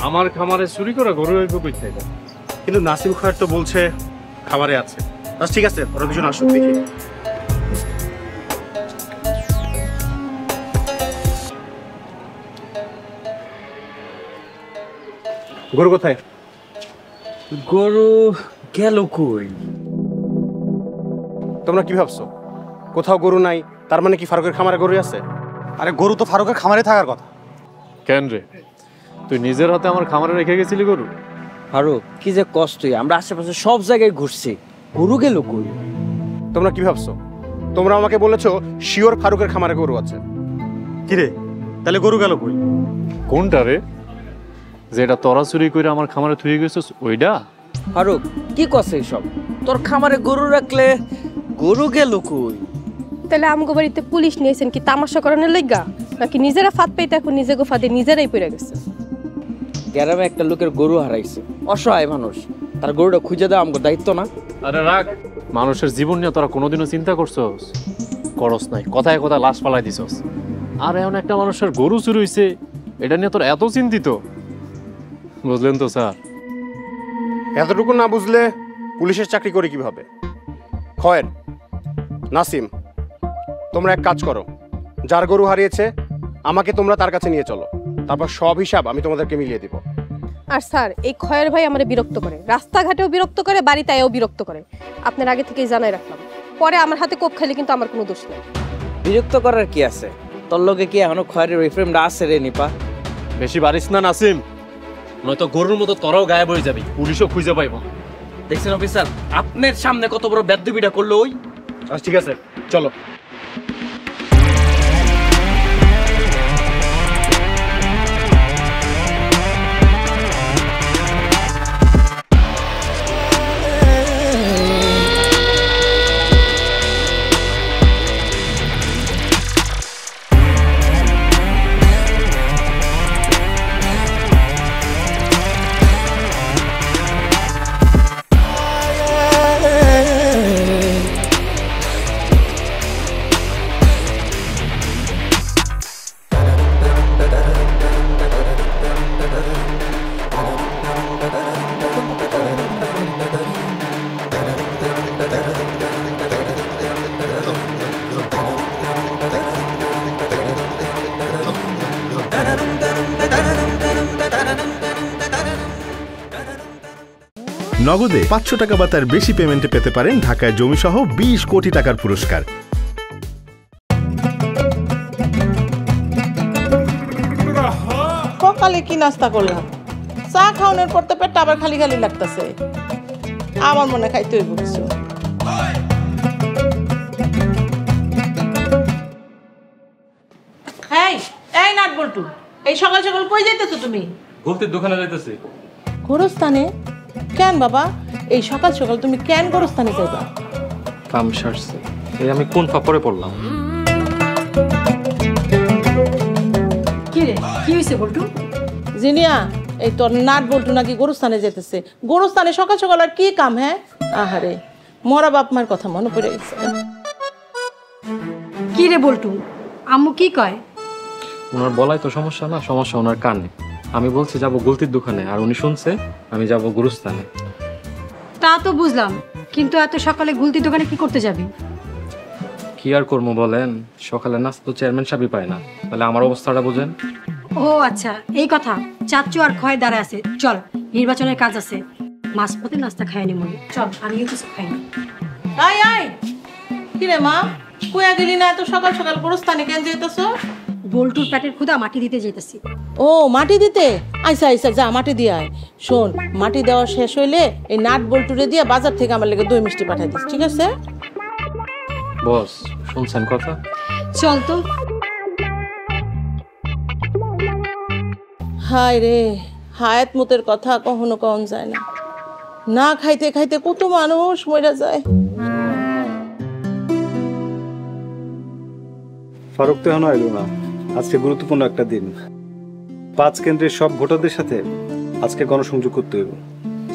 আমার খামারে চুরি করা গরু হইব কই থেকে? কিন্তু নাসিম খায়ের তো বলছে খামারে আছে। আচ্ছা ঠিক আছে, ওরা দুজন আসুক দেখি। গরু কোথায়? গরু গেল কই? তোমরা কি ভাবছো কোথাও গরু নাই তার মানে কি ফারুকের খামারে গরু আছে? আরে গরু তো ফারুকের খামারে থাকার কথা। কেন রে, তুই নিজের হাতে আমার খামারে রেখে গেছিলি গরু? ফারুক কি যে কষ্টই, আমরা আশেপাশে সব জায়গায় ঘুরছি, গরু গেল কই? তোমরা কি ভাবছো? তোমরা আমাকে বলেছো শিওর ফারুকের খামারে গরু আছে। কিরে তাহলে গরু গেল কই? কোনটা রে? যেটা তোরা চুরি করে আমার খামারে থুয়ে গেছিস ওইটা? ফারুক কি কছে সব? তোর খামারে গরু রাখলে গরু গেল কই? তাহলে আমগো বাড়িতে পুলিশ নিয়েছেন কি তামাশা করানোর লাইগা, নাকি নিজেরা ফাঁদ পাইতে এখন নিজে গোফাদে নিজেরাই পড়ে গেছে? গ্রামে একটা লোকের গরু হারাইছে, অসহায় মানুষ, তার গরুটা খুঁজে দেওয়া আমাদের দায়িত্ব না? আরে রাখ, মানুষের জীবন নিয়ে তোরা কোনোদিনও চিন্তা করছস? করস নাই, কথায় কথায় লাশ পালাই দিছস। আর এখন একটা মানুষের গরু চুরি হইছে, এটা নিয়ে তোর এত চিন্তিত? বুঝলেন তো স্যার? এতটুকু না বুঝলে পুলিশের চাকরি করে কিভাবে? খয়ের, নাসিম, তোমরা এক কাজ করো, যার গরু হারিয়েছে আমাকে তোমরা তার কাছে নিয়ে চলো, তারপর সব হিসাব আমি তোমাদেরকে মিলিয়ে দিব। আর স্যার এই খয়ের ভাই আমারে বিরক্ত করে, রাস্তাঘাটেও বিরক্ত করে, বাড়িতেও বিরক্ত করে। আপনার আগে থেকেই জানাই রাখলাম, পরে আমার হাতে কোপ খাইলে কিন্তু আমার কোনো দোষ নেই। বিরক্ত করার কি আছে? তোর লোকে কি এখনো খয়ের রিফ্রেমটা আছে রে নিপা? বেশি বাড়িস না নাসিম, নয়তো গরুর মতো তোরাও গায়েব হয়ে যাবি, পুলিশও খুঁজে পাইব। দেখছেন অফিসার, আপনার সামনে কত বড় বেদবিটা করলো ওই? আচ্ছা ঠিক আছে, চলো। নগদে 500 টাকা বা তার বেশি পেমেন্টে পেতে পারেন ঢাকায় জমিসহ 20 কোটি টাকার পুরস্কার। সকালে কি নাস্তা করলাম? চা খাওয়ানোর পর তো পেটটা আবার খালি খালি লাগতেছে। আমার মনে খাইতে হইব কিছু। এই নাট বল্টু, এই সকাল সকাল কই যাইতেছো তুমি? গুলতির দোকানে যাইতেছি। গোরস্থানে? কেন বাবা এই সকাল সকাল তুমি কেন গোরস্থানে যাইবা? কাম সারছে, এই আমি কোন ফাপড়ে পড়লাম? কি রে, কি হইছে বল্টু? জিনিয়া, এই তোর নাট বল্টু নাকি গোরস্থানে যেতেছে। গোরস্থানে সকাল সকাল আর কি কাম? হ্যাঁ, আহারে মরা বাপ মার কথা মনে পড়ে গেছে। কি রে বল্টু, আম্মু কি কয়? ওনার বলাই তো সমস্যা না, সমস্যা ওনার কানে। আমি বলছি যাবো গুলতির দোকানে, আর উনি শুনছে আমি যাব গুরুস্থানে। তা তো বুঝলাম, কিন্তু এত সকালে গুলতির দোকানে কি করতে যাবি? কি আর করবো বলেন, সকালে নাস্তা তো চেয়ারম্যান সাহেবই পায় না, তাহলে আমার অবস্থাটা বুঝেন। ও আচ্ছা, এই কথা। চাচ্চু আর খয় দাঁড়ায় আছে, চল নির্বাচনের কাজ আছে, মাঝপথে নাস্তা খাই নি মনে। চল, আমিও কিছু খাই না। আয় আয়, কি রে মা, কইয়া গেলি না এত সকাল সকাল গোরস্থানে কেন যেতেছো? বল্টুর পেটের ক্ষুধা মাটি দিতে যেতেছি। ও মাটি দিতে? আইসা আইসা যা মাটি দিয়ে আয়। শোন, মাটি দেওয়া শেষ হইলে এই নাট বল্টুরে দিয়ে বাজার থেকে আমার লেগে দই মিষ্টি পাঠাই দিস, ঠিক আছে? বস শুনছেন কথা? চল তো। হায় রে, হায়াত মতের কথা কখনো কম যায় না। না খাইতে খাইতে কত মানুষ মরে যায়। ফারুক তো এখনো এলো না। আজকে গুরুত্বপূর্ণ একটা দিন। 5 কেন্দ্রের সব ভোটারদের সাথে আজকে গণসংযোগ করতে হবে।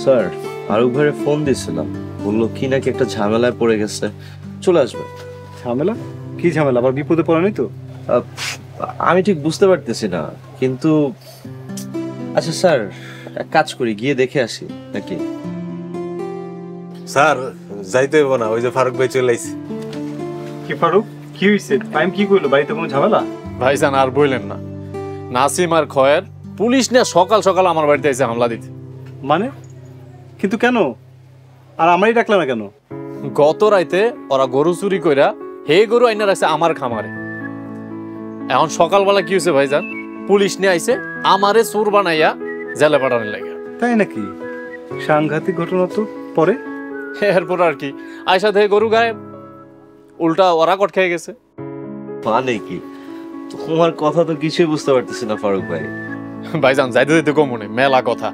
স্যার ফারুক ভাইয়ের ফোন দিয়েছিলাম, বললো কি নাকি একটা ঝামেলায় পড়ে গেছে, চলে আসবে। ঝামেলা? কি ঝামেলা? আবার বিপদে পড়া নেই তো? আমি ঠিক বুঝতে পারতেছি না, কিন্তু আচ্ছা স্যার এক কাজ করি, গিয়ে দেখে আসি নাকি? স্যার যাইতে হইব না, ওই যে ফারুক ভাই চলে আইছে। কি ফারুক, কি হয়েছে? টাইম কি কইলো? বাড়িতে কোনো ঝামেলা? ভাইজান আর বললেন না, নাসিম আর খয়ের পুলিশ নিয়ে সকাল সকাল আমার বাড়িতে এসে হামলা দিতে। মানে? কিন্তু কেন? আর আমারই ডাকলে না কেন? গত রাইতে ওরা গরু চুরি কইরা হে গরু আইনা রাখছে আমার খামারে। এখন সকালবেলা কি হয়েছে ভাইজান, পুলিশ নিয়ে আইছে আমারে চোর বানাইয়া জেলে পাঠানোর লাগে। তাই নাকি? সাংঘাতিক ঘটনা তো। পরে এরপর আর কি, আয়সা থেকে গরু গায়েব, উল্টা ওরা কট খেয়ে গেছে। মানে কি? তোমার কথা তো কিছুই বুঝতে পারতেছি না ফারুক ভাই। ভাইজান যাইতে যেতে কম মনে মেলা কথা,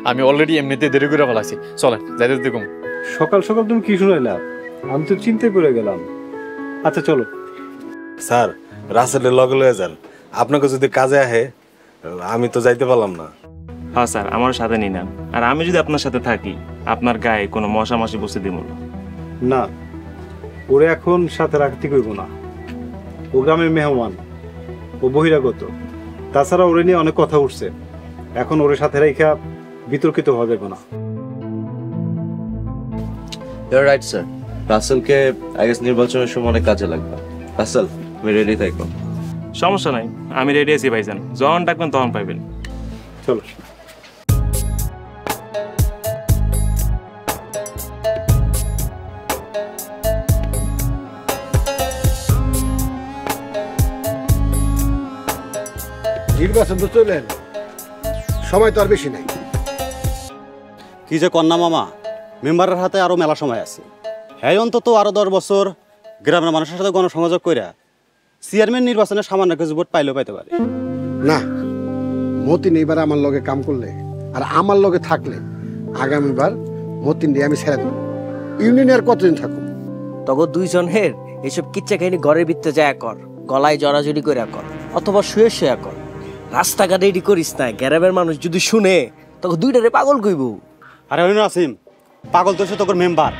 আমি অলরেডি এমনিতে দেরি করে ফেলাইছি, চলেন যাইতে যেতে কম। সকাল সকাল তুমি কি শুনাইলা? আমি তো চিন্তায় পড়ে গেলাম। আচ্ছা চলো। স্যার রাসেলের লগে লয়ে যান, আপনাকে যদি কাজে আহে। আমি তো যাইতে পারলাম না। হ্যাঁ স্যার, আমার সাথে নিন। আর আমি যদি আপনার সাথে থাকি, আপনার গায়ে কোনো মশা মাসি বসে দিব না। ওরে এখন সাথে রাখতে কইব না। ও গ্রামের মেহমান, ও বহিরাগত। তাছাড়া ওরে নিয়ে অনেক কথা উঠছে, এখন ওরে সাথে রাইখা বিতর্কিত হওয়া যাবে না। ইউর রাইট স্যার, রাসেলকে আই গেস নির্বাচনের সময় অনেক কাজে লাগবে। রাসেল আমি রেডি থাকবো। সমস্যা নাই, আমি রেডি আছি ভাইজান, যখন ডাকবেন তখন পাইবেন। চলো। নির্বাচন তো চলেন, সময় তো আর বেশি নাই। কি যে কন্যা মামা, মেম্বারের হাতে আরো মেলা সময় আছে। হ্যাঁ অন্তত আরো 10 বছর গ্রামের মানুষের সাথে গণসংযোগ কইরা চেয়ারম্যান নির্বাচনে সামান্য কিছু ভোট পাইলেও পাইতে পারে না। মতিন এইবার আমার লগে কাম করলে আর আমার লগে থাকলে আগামীবার মতিন দিয়ে আমি ছেড়ে দেবো। ইউনিয়নে আর কতদিন থাকুক? তখন দুইজনের এইসব কিচ্ছা কাহিনী ঘরের ভিতরে যায় কর, গলায় জড়াজড়ি করে কর, অথবা শুয়ে শুয়ে কর। রাস্তাঘাটে এডি করিস না, গ্রামের মানুষ যদি শুনে তখন দুইটারে পাগল কইব। আরে ওই নাসিম, পাগল তো সে তোর মেম্বার।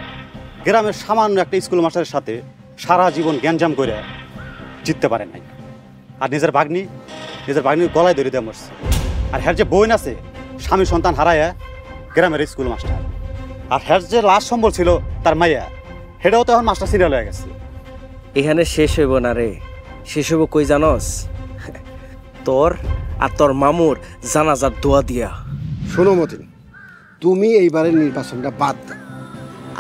গ্রামের সামান্য একটা স্কুল মাস্টারের সাথে সারা জীবন গ্যাঞ্জাম করে জিততে পারে নাই। আর নিজের ভাগ্নির গলায় ধরে দেওয়া মরছে। আর হ্যার যে বোন আছে, স্বামী সন্তান হারায় গ্রামের স্কুল মাস্টার। আর হ্যার যে লাস্ট সম্বল ছিল তার মাইয়া, সেটাও তো এখন মাস্টার সিরিয়াল হয়ে গেছে। এখানে শেষ হইব না রে, শেষ হইব কই জানস? তোর আর তোর মামুর জানাজার দোয়া দিয়া। শোনো মতিন, তুমি এইবারের নির্বাচনটা বাদ দাও।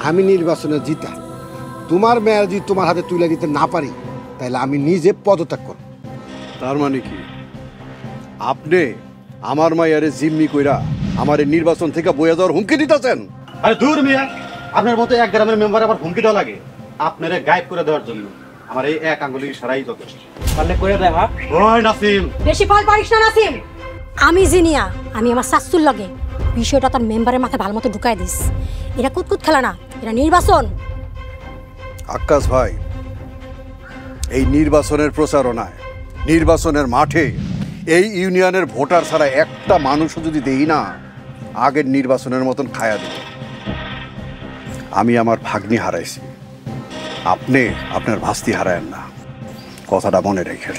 আমি নির্বাচনে জিতা তোমার মেয়ের যদি তোমার হাতে তুলে দিতে না পারি, তাহলে আমি নিজে পদত্যাগ করব। তার মানে কি আপনি আমার মায়ের জিম্মি কইরা আমার এই নির্বাচন থেকে বয়ে যাওয়ার হুমকি দিতেছেন? আরে দূর মিয়া, আপনার মতো এক গ্রামের মেম্বার আবার হুমকি দেওয়া লাগে আপনারে গায়েব করে দেওয়ার জন্য? আমার এই এক আঙ্গুলি ইশারাই যথেষ্ট। পারলে করে দেয়। হ্যাঁ ওই নাসিম, বেশি ফল পারিস না নাসিম। আমি জিনিয়া, আমি আমার শাশুর লগে বিষয়টা তার মেম্বারের মাথায় ভালো মতো ঢুকাই দিস। এটা কুতকুত খেলা না, এটা নির্বাচন। আক্কাস ভাই, এই নির্বাচনের প্রচারণায়, নির্বাচনের মাঠে এই ইউনিয়নের ভোটার ছাড়া একটা মানুষও যদি দেই না, আগের নির্বাচনের মতন খায়া দেব। আমি আমার ভাগ্নি হারাইছি, আপনি আপনার ভাস্তি হারায়েন না, কথাটা মনে রেখেন।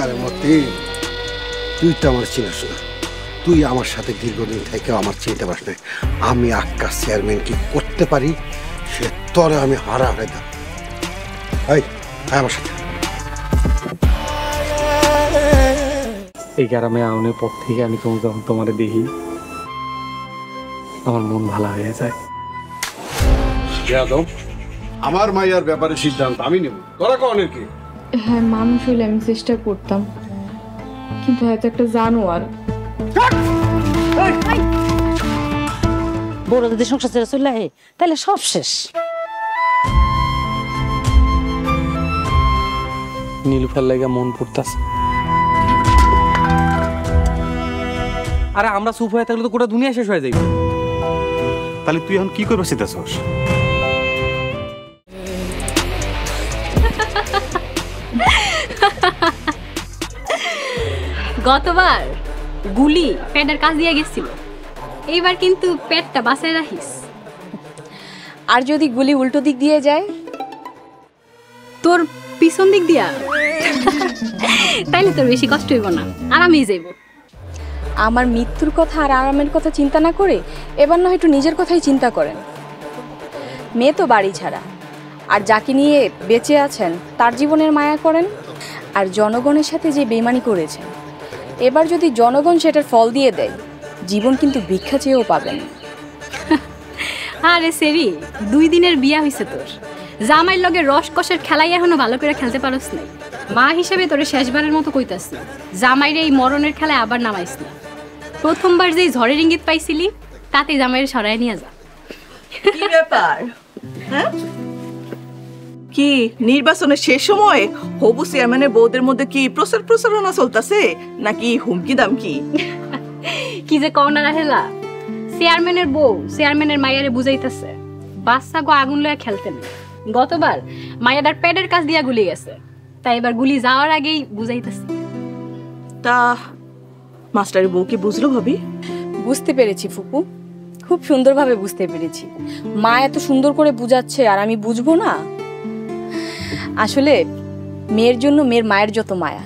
আরে মতিন, তুই তো আমার চিনিস না। তুই আমার সাথে দীর্ঘদিন থেকে আমার চিনতে পারিস না। আমি আক্কাস চেয়ারম্যান কি করতে পারি সে তরে আমি হারা দাম। আমার সাথে এই গ্রামে আউনের পর থেকে আমি যখন তোমার দেখি আমার মন ভালো হয়ে যায়। আমার মাইয়ার ব্যাপারে সিদ্ধান্ত আমি নেব, তোরা কনের কি? হ্যাঁ, মানুষ হইলে আমি চেষ্টা করতাম, কিন্তু হয়তো একটা জানোয়ার। বড় যদি সংসার ছেড়ে চলে আহে তাহলে সব শেষ। নীলুফার লাগা মন পড়তাছে। আরে আমরা চুপ হয়ে থাকলে তো গোটা দুনিয়া শেষ হয়ে যাবে। তাহলে তুই এখন কি করবে চিন্তাছস? গতবার গুলি পেটের কাজ দিয়ে গেছিল, এইবার কিন্তু পেটটা বাঁচায় রাখিস। আর যদি গুলি উল্টো দিক দিয়ে যায়? তোর পিছন দিক দিয়া? তাইলে তোর বেশি কষ্ট হইব না, আরামেই যাইব। আমার মৃত্যুর কথা আর আরামের কথা চিন্তা না করে এবার না একটু নিজের কথাই চিন্তা করেন। মেয়ে তো বাড়ি ছাড়া, আর যাকে নিয়ে বেঁচে আছেন তার জীবনের মায়া করেন। আর জনগণের সাথে যে বেইমানি করেছেন, এবার যদি জনগণ সেটার ফল দিয়ে দেয়, জীবন কিন্তু ভিক্ষা চেয়েও পাবেন। আরে সেরি, 2 দিনের বিয়া হইছে তোর, জামাইয়ের লগে রসকসের খেলাই এখনো ভালো করে খেলতে পারস নাই। মা হিসেবে তোরে শেষবারের মতো কইতাছি, জামাইরে এই মরণের খেলায় আবার নামাইস না। প্রথমবার যেই ঝড়ের ইঙ্গিত পাইছিলি, তাতে জামাইরে সরায় নিয়ে যা। কি ব্যাপার? হ্যাঁ, কি নির্বাচনের শেষ সময় হবু চেয়ারম্যানের বউদের মধ্যে কি প্রচারণা চলতেছে নাকি হুমকি দামকি? কি যে কও না রাহেলা, চেয়ারম্যানের বউ চেয়ারম্যানের মাইয়ারে বুঝাইতেছে বাচ্চা গো আগুন লয়ে খেলতেন। গতবার মাইয়াদার পেটের কাছ দিয়া গুলি গেছে, তাই এবার গুলি যাওয়ার আগেই বুঝাইতেছি। তা মাস্টারের বউ কি বুঝলো ভাবি? বুঝতে পেরেছি ফুপু, খুব সুন্দরভাবে বুঝতে পেরেছি। মা এত সুন্দর করে বুঝাচ্ছে আর আমি বুঝবো না? আসলে মেয়ের জন্য মেয়ের মায়ের যত মায়া,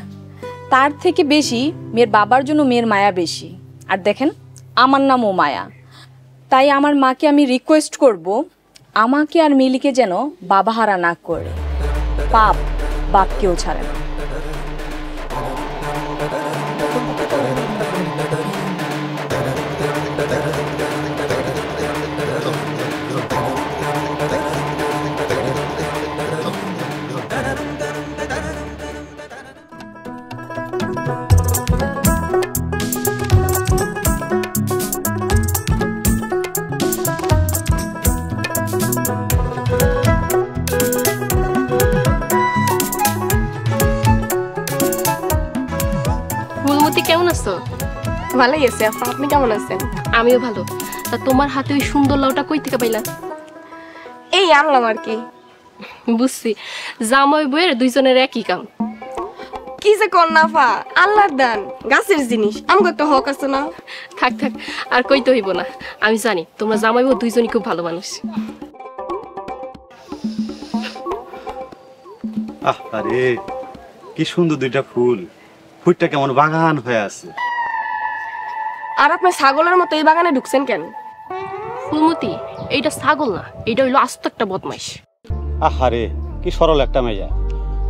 তার থেকে বেশি মেয়ের বাবার জন্য মেয়ের মায়া বেশি। আর দেখেন, আমার নামও মায়া। তাই আমার মাকে আমি রিকোয়েস্ট করব, আমাকে আর মিলিকে যেন বাবা হারা না করে। পাপ বাপকেও ছাড়ে না। কেমন আছো? ভালোই আছে আপা, আপনি কেমন আছেন? আমিও ভালো। তা তোমার হাতে ওই সুন্দর লাউটা কই থেকে পাইলা? এই আনলাম আর কি। বুঝছি, জামাই বউয়ের দুইজনের একই কাম। কি যে কর না আপা, আল্লাহর দান, গাছের জিনিস, আমাকে একটা হক আছে না? থাক থাক, আর কইতে হইব না। আমি জানি তোমরা জামাই বউ দুইজনই খুব ভালো মানুষ। আরে কি সুন্দর দুইটা ফুল, ফুলটা কেমন বাগান হয়ে আছে। আর আপনি ছাগলের মতো এই বাগানে ঢুকছেন কেন? ফুলমতি, এইটা ছাগল না, এটা হইলো আস্ত একটা বদমাইশ। আহারে কি সরল একটা মেয়া।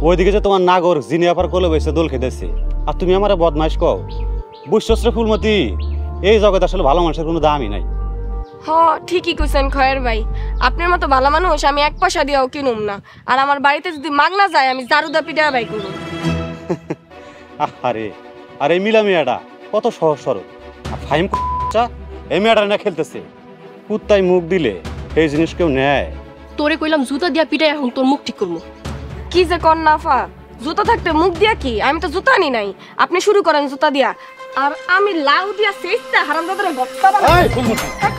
ওইদিকে যে তোমার নাগর জিনি আপার কোলে বসে দোল খেতেছে, আর তুমি আমারে বদমাইশ কও? বুঝছস রে ফুলমতি, এই জগতে আসলে ভালো মানুষের কোনো দামই নাই। হ, ঠিকই কইছেন খয়ের ভাই। আপনার মতো ভালো মানুষ আমি 1 পয়সা দিয়েও কিনুম না। আর আমার বাড়িতে যদি মাগনা যায়, আমি জারুদা পিঠা বাই করব। আরে আরে মিলা মেয়াটা কত সহজ সরল। আর ফাইম এই মেয়াটা না খেলতেছে, কুত্তায় মুখ দিলে এই জিনিস কেউ নেয়? তোরে কইলাম জুতা দিয়া পিটাই, এখন তোর মুখ ঠিক করবো। কি যে কর না ফা, জুতা থাকতে মুখ দিয়া কি? আমি তো জুতা আনি নাই, আপনি শুরু করেন জুতা দিয়া। আর আমি লাউ দিয়া সেচতে হারামজাদারে বক্তা বানাই।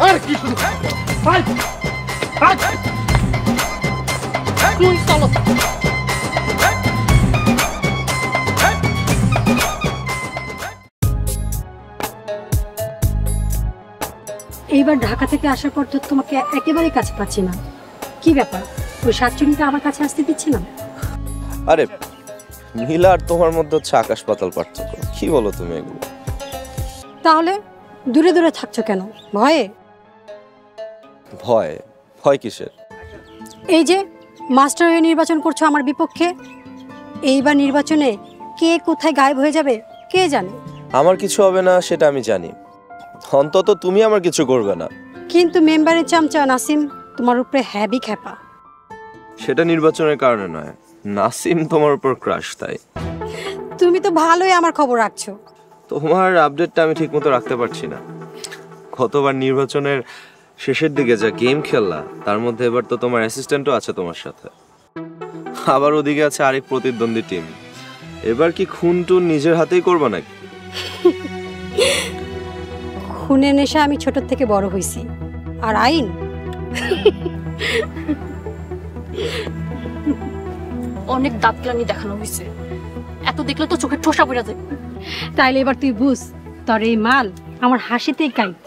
আর কি শুরু? চলো। এইবার ঢাকা থেকে আসার পর তো তোমাকে একেবারেই কাছে পাচ্ছি না। কি ব্যাপার, ওই শাকচুনিটা আমার কাছে আসতে দিচ্ছে না? আরে নীলা আর তোমার মধ্যে হচ্ছে আকাশ পাতাল পার্থক্য। কি বলো তুমি এগুলো? তাহলে দূরে দূরে থাকছো কেন? ভয়ে? ভয়? ভয় কিসের? এই যে মাস্টার হয়ে নির্বাচন করছো আমার বিপক্ষে, এইবার নির্বাচনে কে কোথায় গায়েব হয়ে যাবে কে জানে। আমার কিছু হবে না সেটা আমি জানি, অন্তত তুমি আমার কিছু করবে না। কিন্তু মেম্বারের চামচা নাসিম তোমার উপরে হ্যাভি খেপা। সেটা নির্বাচনের কারণে নয়, নাসিম তোমার উপর ক্রাশ। তাই তুমি তো ভালোই আমার খবর রাখছো। তোমার আপডেটটা আমি ঠিকমতো রাখতে পারছি না। গতবার নির্বাচনের শেষের দিকে যা গেম খেললা, তার মধ্যে এবার তো তোমার অ্যাসিস্ট্যান্টও আছে তোমার সাথে, আবার ওদিকে আছে আরেক প্রতিদ্বন্দ্বী টিম। এবার কি খুন টুন নিজের হাতেই করবা নাকি? খুনের নেশা আমি ছোট থেকে বড় হয়েছি, আর আইন অনেক দাঁতলানি দেখানো হয়েছে, এত দেখলে তো চোখের ঠোসা পড়ে যায়। তাইলে এবার তুই বুঝ, তোর এই মাল আমার হাসিতেই কাইট।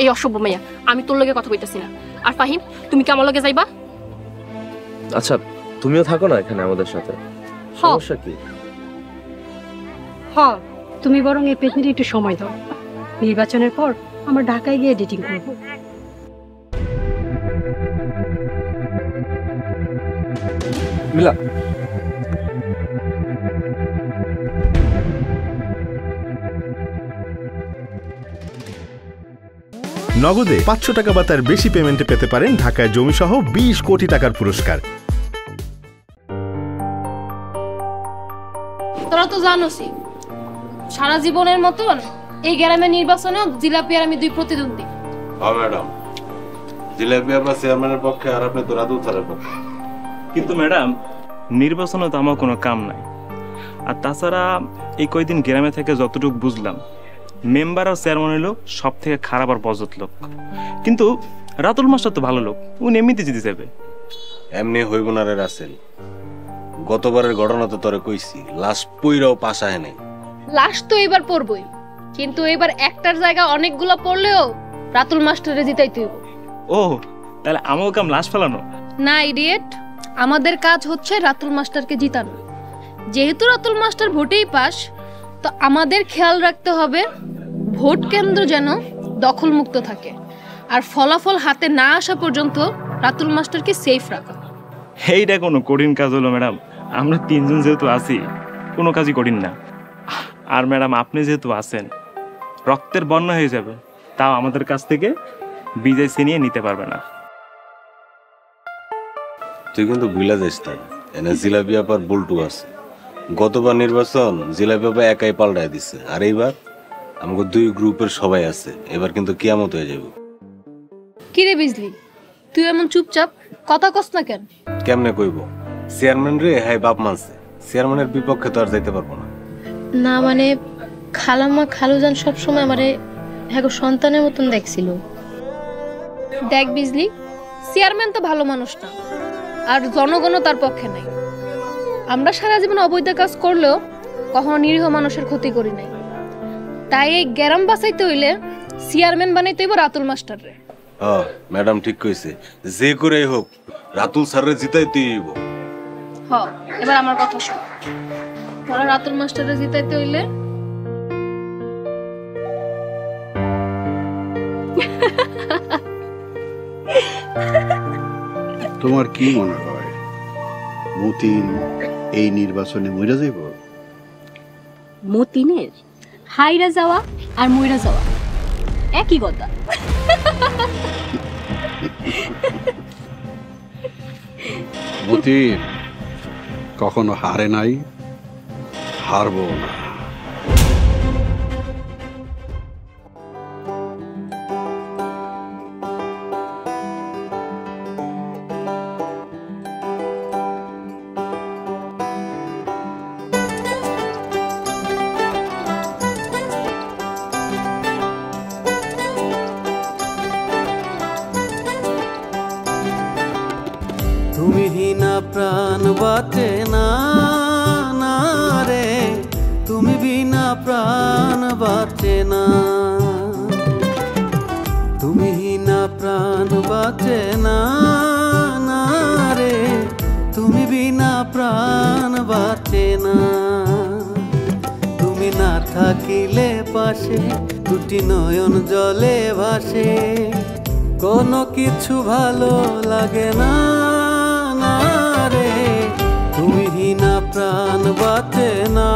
এই অসভ্য মাইয়া, আমি তোর লগে কথা কইতাছি না। আর ফাহিম, তুমি কি আমার লগে যাইবা? আচ্ছা তুমিও থাকো না এখানে আমাদের সাথে, সমস্যা কি? হ, তুমি বরং এই পেতনির একটু সময় দাও, নির্বাচনের পর আমরা ঢাকায় গিয়ে এডিটিং করব। মিলা নগদে 500 টাকা বা তার বেশি পেমেন্টে পেতে পারেন ঢাকায় জমিসহ 20 কোটি টাকার পুরস্কার। তোরা তো জানোসই, সারা জীবনের মতন এই গ্রামের নির্বাচনেও জিলাপি আর আমি দুই প্রতিদ্বন্দ্বী। হ্যাঁ ম্যাডাম, জিলাপি আপনার চেয়ারম্যানের পক্ষে আর আপনি তো রাতুল স্যারের পক্ষে। কিন্তু ম্যাডাম, নির্বাচনে তো আমার কোনো কাম নাই। আর তাছাড়া এই কয়দিন গ্রামে থেকে যতটুকু বুঝলাম, মেম্বার আর চেয়ারম্যান হলো সব থেকে খারাপ আর বজত লোক। কিন্তু রাতুল মাস্টার তো ভালো লোক, উনি এমনিতে জিতে যাবে। এমনি হইব না রে রাসেল, গতবারের ঘটনা তো তোরে কইছি, লাশ পইরাও পাশা হয় নাই। লাশ তো এবার পড়বই, কিন্তু এবার একটার জায়গা অনেকগুলো পড়লেও রাতুল মাস্টারে জিতাইতে হইব। ও, তাহলে আমাকে কাম লাশ ফেলানো না ইডিয়েট, আমাদের কাজ হচ্ছে রাতুল মাস্টারকে জিতানো। যেহেতু রাতুল মাস্টার ভোটেই পাস, তো আমাদের খেয়াল রাখতে হবে ভোট কেন্দ্র যেন দখলমুক্ত থাকে, আর ফলাফল হাতে না আসা পর্যন্ত রাতুল মাস্টারকে সেফ রাখা। এইটা কোনো কঠিন কাজ হলো ম্যাডাম? আমরা তিনজন যেহেতু আছি, কোনো কাজই কঠিন না। আর ম্যাডাম, আপনি যেহেতু আছেন, রক্তের বন্যা হয়ে যাবে, তাও আমাদের কাছ থেকে বিজয় ছিনিয়ে নিতে পারবে না। তুই কিন্তু ভুলা যাস না, এনে জিলাপি আপার বল্টু আছে। গতবার নির্বাচন জিলাপি আপা একাই পাল্টায় দিছে, আর এইবার আমাকে দুই গ্রুপের সবাই আছে। এবার কিন্তু কিয়ামত হয়ে যাবে। কিরে বিজলি, তুই এমন চুপচাপ কথা কস না কেন? কেমনে কইব? চেয়ারম্যান রে হাই বাপ মানছে, চেয়ারম্যানের বিপক্ষে তো আর যাইতে পারবো না। না মানে খালাম্মা খালুজান সবসময় আমারে হ্যাঁ সন্তানের মতন দেখছিল। দেখ বিজলি, চেয়ারম্যান তো ভালো মানুষ না, আর জনগণও তার পক্ষে নাই। আমরা সারা জীবন অবৈধ কাজ করলেও কখনো নিরীহ মানুষের ক্ষতি করি নাই। তাই এই গ্রাম বাঁচাইতে হইলে চেয়ারম্যান বানাইতে হইব রাতুল মাস্টার রে। হ্যাঁ ম্যাডাম ঠিক কইছে, যে করেই হোক রাতুল স্যারের জিতাইতেই হইব। হ্যাঁ, এবার আমার কথা শোন। তোরা রাতুল মাস্টারে জিতাইতে হইলে তোমার কি মনে হয় মতিন এই নির্বাচনে মইরা যাইব? মতিনের হাইরা যাওয়া আর মইরা যাওয়া একই কথা। মতিন কখনো হারে নাই, হারবো না। তুমি বিনা প্রাণ বাঁচে না, না রে, তুমি বিনা প্রাণ বাঁচে না, তুমি বিনা প্রাণ বাঁচে না, না রে, তুমি বিনা প্রাণ বাঁচে না। তুমি না থাকিলে পাশে দুটি নয়ন জলে ভাসে, কোনো কিছু ভালো লাগে না, না রে, তুমি বিনা প্রাণ বাঁচে না।